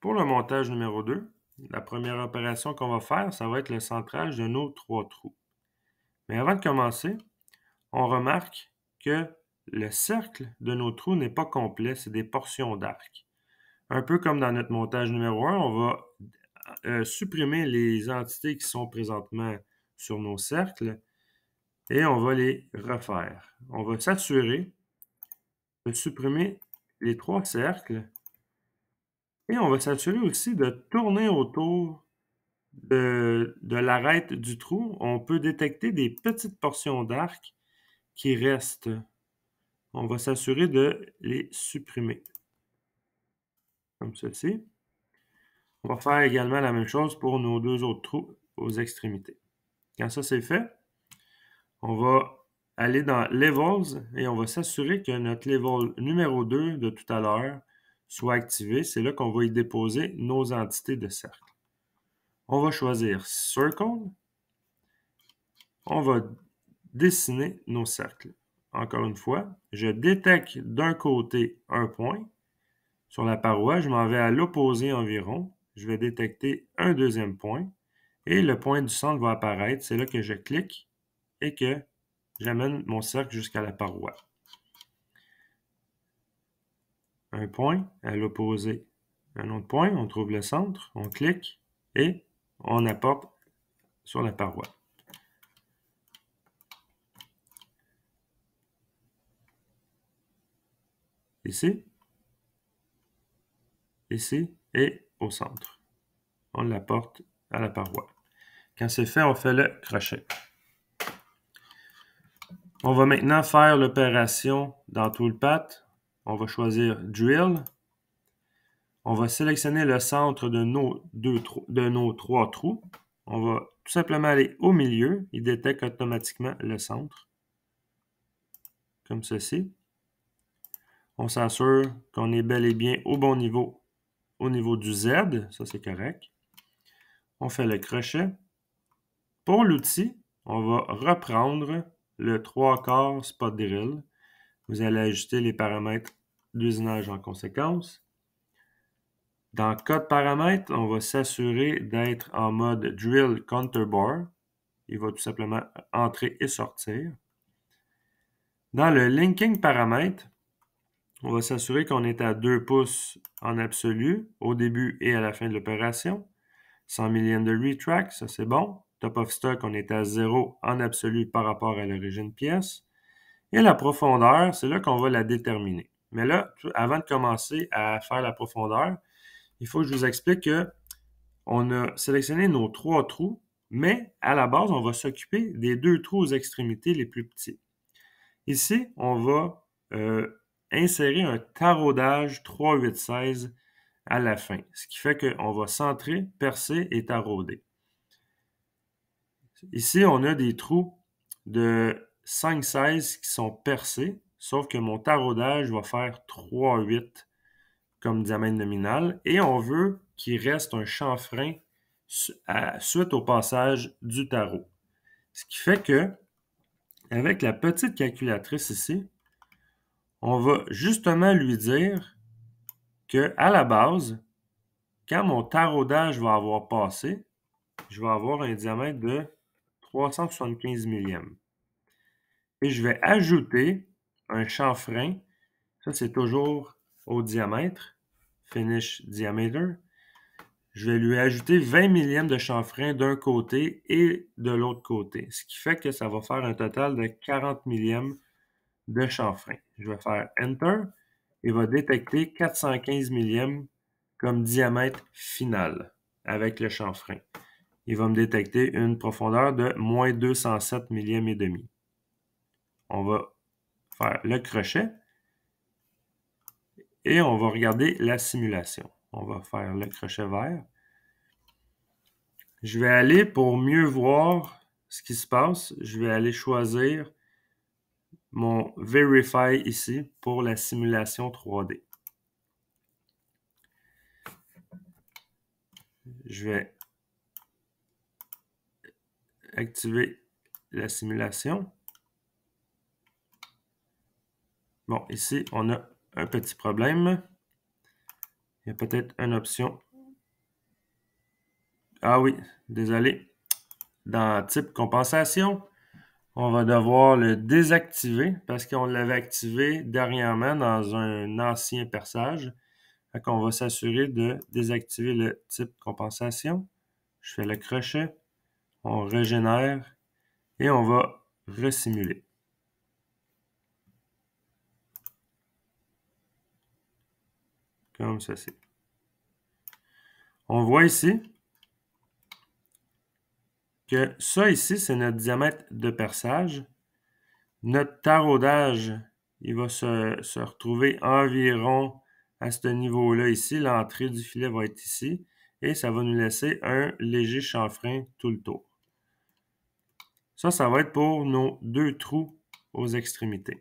Pour le montage numéro 2, la première opération qu'on va faire, ça va être le centrage de nos 3 trous. Mais avant de commencer, on remarque que le cercle de nos trous n'est pas complet, c'est des portions d'arc. Un peu comme dans notre montage numéro 1, on va supprimer les entités qui sont présentement sur nos cercles et on va les refaire. On va s'assurer de supprimer les 3 cercles et on va s'assurer aussi de tourner autour de l'arête du trou. On peut détecter des petites portions d'arc qui restent. On va s'assurer de les supprimer, comme ceci. On va faire également la même chose pour nos 2 autres trous aux extrémités. Quand ça c'est fait, on va aller dans Levels et on va s'assurer que notre level numéro 2 de tout à l'heure soit activé. C'est là qu'on va y déposer nos entités de cercle. On va choisir Circle. On va dessiner nos cercles. Encore une fois, je détecte d'un côté un point. Sur la paroi, je m'en vais à l'opposé environ. Je vais détecter un deuxième point. Et le point du centre va apparaître. C'est là que je clique et que j'amène mon cercle jusqu'à la paroi. Un point à l'opposé. Un autre point, on trouve le centre, on clique et on apporte sur la paroi. Ici, ici et au centre. On l'apporte à la paroi. Quand c'est fait, on fait le crochet. On va maintenant faire l'opération dans Toolpath. On va choisir Drill. On va sélectionner le centre de nos 3 trous. On va tout simplement aller au milieu. Il détecte automatiquement le centre. Comme ceci. On s'assure qu'on est bel et bien au bon niveau, au niveau du Z. Ça, c'est correct. On fait le crochet. Pour l'outil, on va reprendre le 3/4 spot drill. Vous allez ajuster les paramètres d'usinage en conséquence. Dans Code paramètres, on va s'assurer d'être en mode Drill Counter Bar. Il va tout simplement entrer et sortir. Dans le Linking paramètre, on va s'assurer qu'on est à 2 pouces en absolu au début et à la fin de l'opération. 100 millièmes de retract, ça c'est bon. Top of stock, on est à 0 en absolu par rapport à l'origine pièce. Et la profondeur, c'est là qu'on va la déterminer. Mais là, avant de commencer à faire la profondeur, il faut que je vous explique qu'on a sélectionné nos 3 trous, mais à la base, on va s'occuper des 2 trous aux extrémités les plus petits. Ici, on va insérer un taraudage 3-8-16 à la fin, ce qui fait qu'on va centrer, percer et tarauder. Ici, on a des trous de 5-16 qui sont percés, sauf que mon taraudage va faire 3-8 comme diamètre nominal et on veut qu'il reste un chanfrein suite au passage du tarot. Ce qui fait que, avec la petite calculatrice ici, on va justement lui dire qu'à la base, quand mon taraudage va avoir passé, je vais avoir un diamètre de 375 millièmes. Et je vais ajouter un chanfrein, ça c'est toujours au diamètre, finish diameter. Je vais lui ajouter 20 millièmes de chanfrein d'un côté et de l'autre côté, ce qui fait que ça va faire un total de 40 millièmes de chanfrein. Je vais faire Enter et va détecter 415 millièmes comme diamètre final avec le chanfrein. Il va me détecter une profondeur de moins 207 millièmes et demi. On va faire le crochet et on va regarder la simulation. On va faire le crochet vert. Je vais aller, pour mieux voir ce qui se passe, je vais aller choisir mon Verify ici pour la simulation 3D. Je vais activer la simulation. Bon, ici, on a un petit problème. Il y a peut-être une option Ah oui, désolé. Dans type compensation, on va devoir le désactiver parce qu'on l'avait activé dernièrement dans un ancien perçage. Fait qu'on va s'assurer de désactiver le type compensation. Je fais le crochet, on régénère et on va resimuler. Comme ceci. On voit ici que ça ici, c'est notre diamètre de perçage. Notre taraudage, il va se retrouver environ à ce niveau-là ici. L'entrée du filet va être ici. Et ça va nous laisser un léger chanfrein tout le tour. Ça va être pour nos 2 trous aux extrémités.